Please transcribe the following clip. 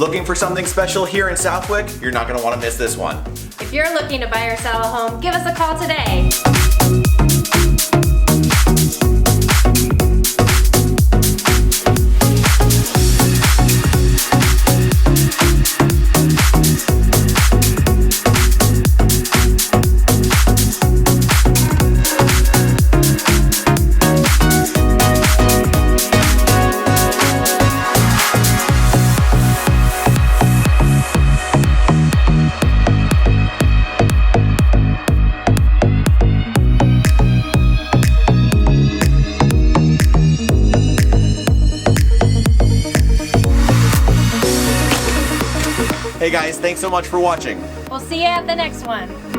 Looking for something special here in Southwick? You're not going to want to miss this one. If you're looking to buy or sell a home, give us a call today. Hey guys, thanks so much for watching. We'll see you at the next one.